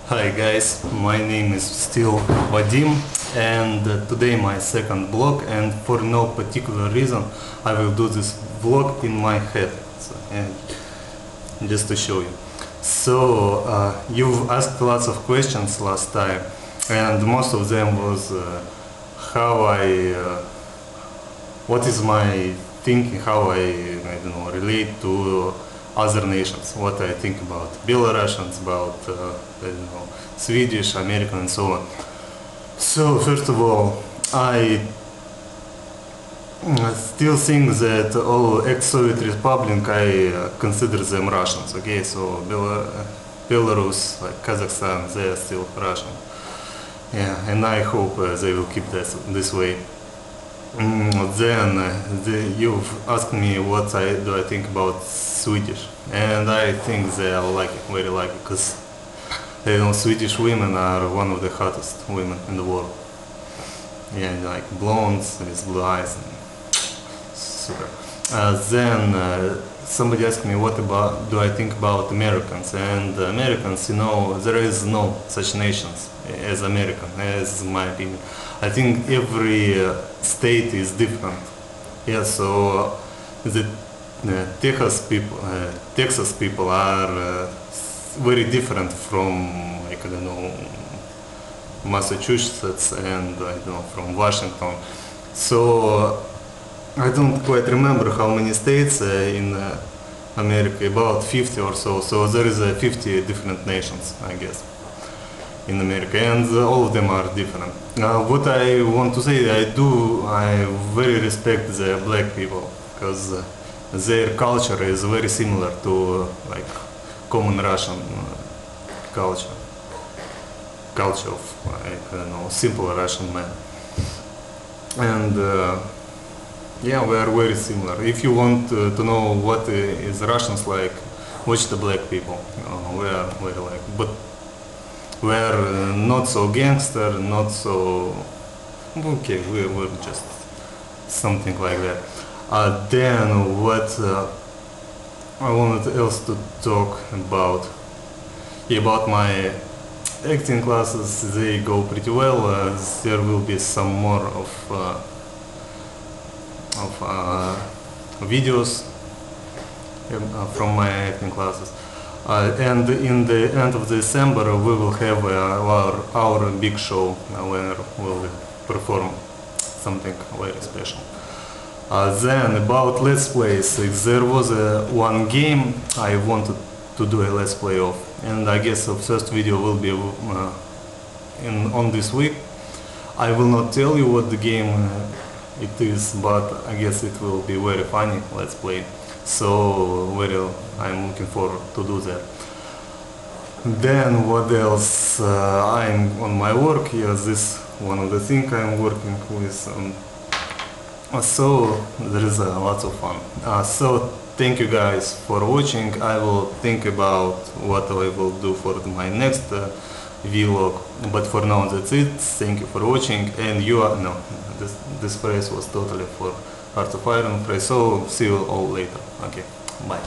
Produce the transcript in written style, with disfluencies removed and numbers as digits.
Hi guys, my name is still Vadim, and today my second vlog, and for no particular reason I will do this vlog in my head, and just to show you. So you've asked lots of questions last time, and most of them was what is my thinking, how I don't know, relate to other nations, what I think about Belarusians, about I don't know, Swedish, American, and so on. So first of all, I still think that all ex-Soviet republic I consider them Russians. Okay, so Belarus, like Kazakhstan, they are still Russian. Yeah, and I hope they will keep this way. Then you've asked me what do I think about Swedish, and I think they are lucky, very lucky, because you know, Swedish women are one of the hottest women in the world. Yeah, like blondes with blue eyes, and super. Then somebody asked me what do I think about Americans, and Americans, you know, there is no such nations as American, as my opinion. I think every state is different. Yeah, so the Texas people are very different from, like, I don't know, Massachusetts and I don't know, from Washington. So I don't quite remember how many states in America, about 50 or so. So there is 50 different nations, I guess, in America, and all of them are different. What I want to say, I very respect the black people, because their culture is very similar to like common Russian culture of, I don't know, simple Russian man. And yeah, we are very similar. If you want to know what is Russians like, watch the black people. We are very like, but we are not so gangster, not so okay. We're just something like that. Then what I wanted else to talk about? Yeah, about my acting classes. They go pretty well. There will be some more of videos from my acting classes. And in the end of December we will have our big show where we'll perform something very special. Then about Let's Plays, there was one game I wanted to do a Let's Play of, and I guess the first video will be on this week. I will not tell you what the game it is, but I guess it will be very funny Let's Play. So I'm looking forward to do that. Then what else? I'm on my work. Yes, this one of the things I'm working with. So there is lots of fun. So thank you guys for watching. I will think about what I will do for my next vlog. But for now that's it. Thank you for watching. And this phrase was totally for Art of Iron phrase. So see you all later. Okay, bye.